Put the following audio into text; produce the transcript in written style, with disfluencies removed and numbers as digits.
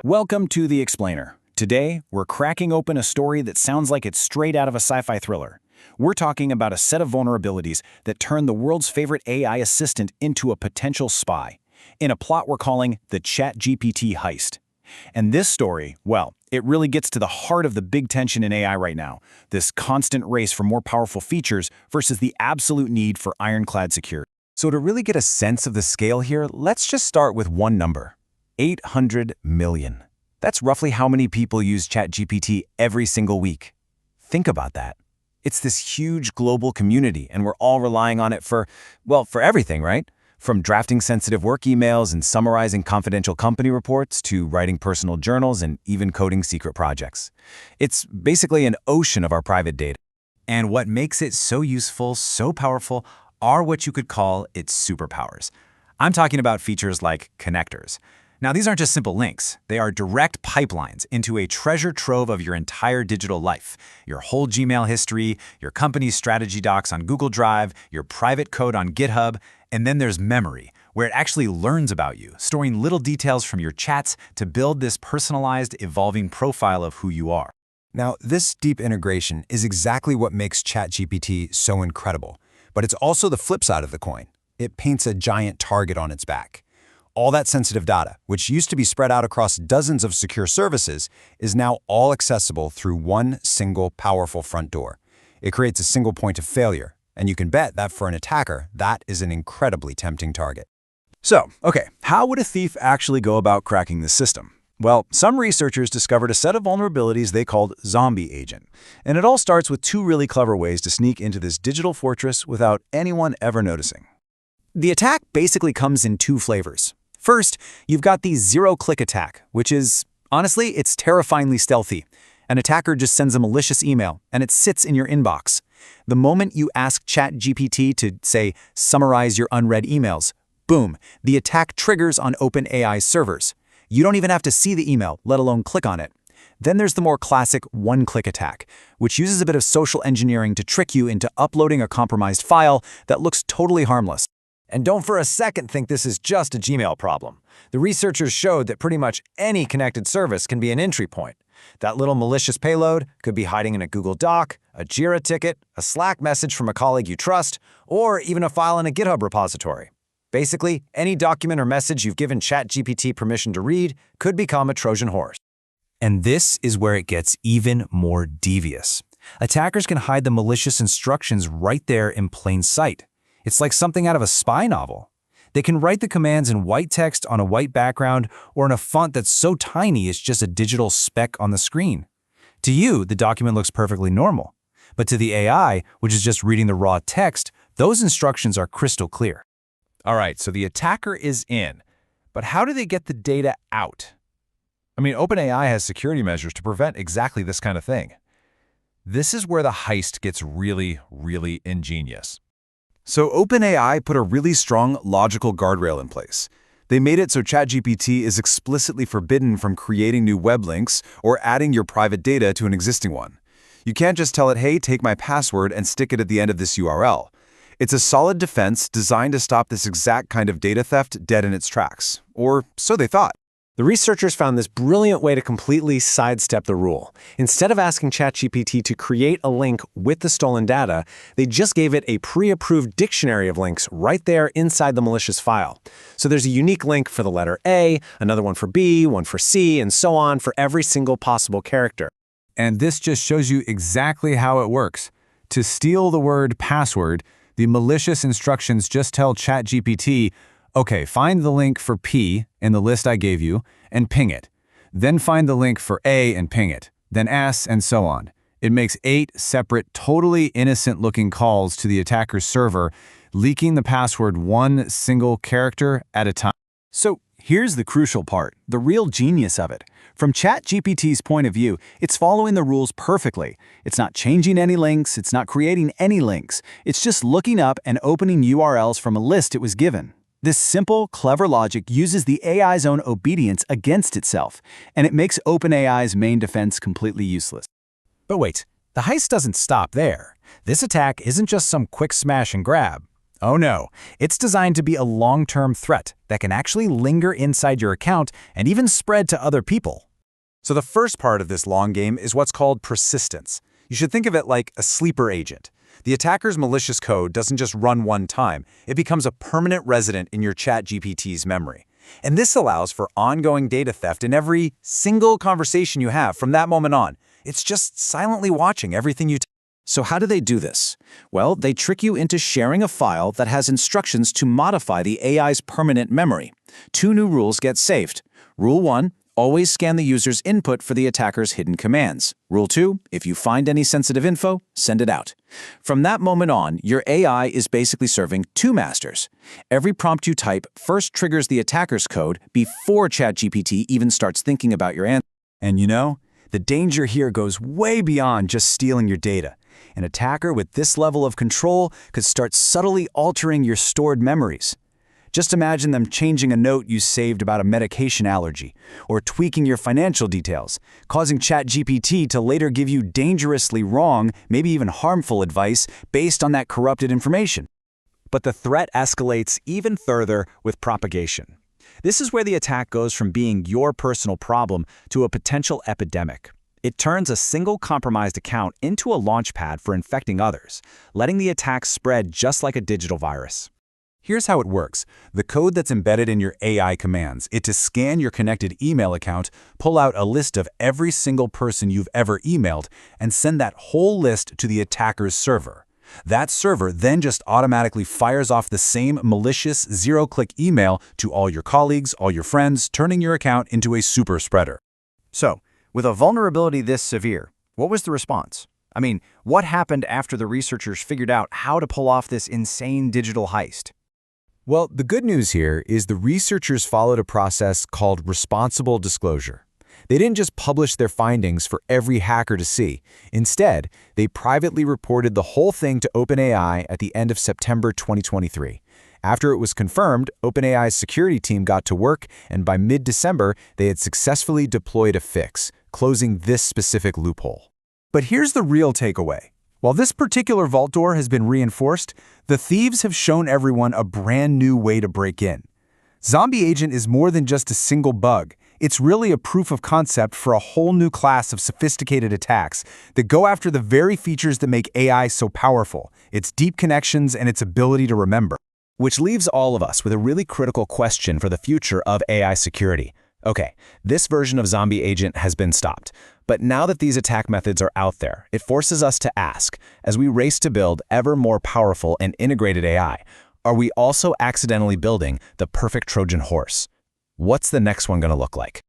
Welcome to The Explainer. Today, we're cracking open a story that sounds like it's straight out of a sci-fi thriller. We're talking about a set of vulnerabilities that turn the world's favorite AI assistant into a potential spy, in a plot we're calling the ChatGPT heist. And this story, well, it really gets to the heart of the big tension in AI right now, this constant race for more powerful features versus the absolute need for ironclad security. So to really get a sense of the scale here, let's just start with one number. 800 million. That's roughly how many people use ChatGPT every single week. Think about that. It's this huge global community, and we're all relying on it for everything, right? From drafting sensitive work emails and summarizing confidential company reports to writing personal journals and even coding secret projects. It's basically an ocean of our private data. And what makes it so useful, so powerful, are what you could call its superpowers. I'm talking about features like connectors. Now, these aren't just simple links. They are direct pipelines into a treasure trove of your entire digital life, your whole Gmail history, your company's strategy docs on Google Drive, your private code on GitHub, and then there's memory, where it actually learns about you, storing little details from your chats to build this personalized, evolving profile of who you are. Now, this deep integration is exactly what makes ChatGPT so incredible, but it's also the flip side of the coin. It paints a giant target on its back. All that sensitive data, which used to be spread out across dozens of secure services, is now all accessible through one single powerful front door. It creates a single point of failure, and you can bet that for an attacker, that is an incredibly tempting target. So, how would a thief actually go about cracking this system? Well, some researchers discovered a set of vulnerabilities they called ZombieAgent, and it all starts with two really clever ways to sneak into this digital fortress without anyone ever noticing. The attack basically comes in two flavors. First, you've got the zero-click attack, which is, honestly, it's terrifyingly stealthy. An attacker just sends a malicious email, and it sits in your inbox. The moment you ask ChatGPT to, say, summarize your unread emails, boom, the attack triggers on OpenAI's servers. You don't even have to see the email, let alone click on it. Then there's the more classic one-click attack, which uses a bit of social engineering to trick you into uploading a compromised file that looks totally harmless. And don't for a second think this is just a Gmail problem. The researchers showed that pretty much any connected service can be an entry point. That little malicious payload could be hiding in a Google Doc, a Jira ticket, a Slack message from a colleague you trust, or even a file in a GitHub repository. Basically, any document or message you've given ChatGPT permission to read could become a Trojan horse. And this is where it gets even more devious. Attackers can hide the malicious instructions right there in plain sight. It's like something out of a spy novel. They can write the commands in white text on a white background or in a font that's so tiny it's just a digital speck on the screen. To you, the document looks perfectly normal. But to the AI, which is just reading the raw text, those instructions are crystal clear. All right, so the attacker is in. But how do they get the data out? I mean, OpenAI has security measures to prevent exactly this kind of thing. This is where the heist gets really, really ingenious. So OpenAI put a really strong logical guardrail in place. They made it so ChatGPT is explicitly forbidden from creating new web links or adding your private data to an existing one. You can't just tell it, hey, take my password and stick it at the end of this URL. It's a solid defense designed to stop this exact kind of data theft dead in its tracks. Or so they thought. The researchers found this brilliant way to completely sidestep the rule. Instead of asking ChatGPT to create a link with the stolen data, they just gave it a pre-approved dictionary of links right there inside the malicious file. So there's a unique link for the letter A, another one for B, one for C, and so on for every single possible character. And this just shows you exactly how it works. To steal the word password, the malicious instructions just tell ChatGPT, okay, find the link for P in the list I gave you and ping it. Then find the link for A and ping it. Then S and so on. It makes 8 separate, totally innocent-looking calls to the attacker's server, leaking the password one single character at a time. So here's the crucial part, the real genius of it. From ChatGPT's point of view, it's following the rules perfectly. It's not changing any links, it's not creating any links. It's just looking up and opening URLs from a list it was given. This simple, clever logic uses the AI's own obedience against itself, and it makes OpenAI's main defense completely useless. But wait, the heist doesn't stop there. This attack isn't just some quick smash and grab. Oh no, it's designed to be a long-term threat that can actually linger inside your account and even spread to other people. So the first part of this long game is what's called persistence. You should think of it like a sleeper agent. The attacker's malicious code doesn't just run one time, it becomes a permanent resident in your ChatGPT's memory. And this allows for ongoing data theft in every single conversation you have from that moment on. It's just silently watching everything you So how do they do this? Well, they trick you into sharing a file that has instructions to modify the AI's permanent memory. 2 new rules get saved. Rule 1, always scan the user's input for the attacker's hidden commands. Rule 2, if you find any sensitive info, send it out. From that moment on, your AI is basically serving 2 masters. Every prompt you type first triggers the attacker's code before ChatGPT even starts thinking about your answer. And you know, the danger here goes way beyond just stealing your data. An attacker with this level of control could start subtly altering your stored memories. Just imagine them changing a note you saved about a medication allergy, or tweaking your financial details, causing ChatGPT to later give you dangerously wrong, maybe even harmful advice based on that corrupted information. But the threat escalates even further with propagation. This is where the attack goes from being your personal problem to a potential epidemic. It turns a single compromised account into a launchpad for infecting others, letting the attack spread just like a digital virus. Here's how it works. The code that's embedded in your AI commands it to scan your connected email account, pull out a list of every single person you've ever emailed, and send that whole list to the attacker's server. That server then just automatically fires off the same malicious zero-click email to all your colleagues, all your friends, turning your account into a super spreader. So, with a vulnerability this severe, what was the response? I mean, what happened after the researchers figured out how to pull off this insane digital heist? Well, the good news here is the researchers followed a process called responsible disclosure. They didn't just publish their findings for every hacker to see. Instead, they privately reported the whole thing to OpenAI at the end of September 2023. After it was confirmed, OpenAI's security team got to work, and by mid-December, they had successfully deployed a fix, closing this specific loophole. But here's the real takeaway. While this particular vault door has been reinforced, the thieves have shown everyone a brand new way to break in. ZombieAgent is more than just a single bug. It's really a proof of concept for a whole new class of sophisticated attacks that go after the very features that make AI so powerful, its deep connections and its ability to remember. Which leaves all of us with a really critical question for the future of AI security. Okay, this version of ZombieAgent has been stopped, but now that these attack methods are out there, it forces us to ask, as we race to build ever more powerful and integrated AI, are we also accidentally building the perfect Trojan horse? What's the next one going to look like?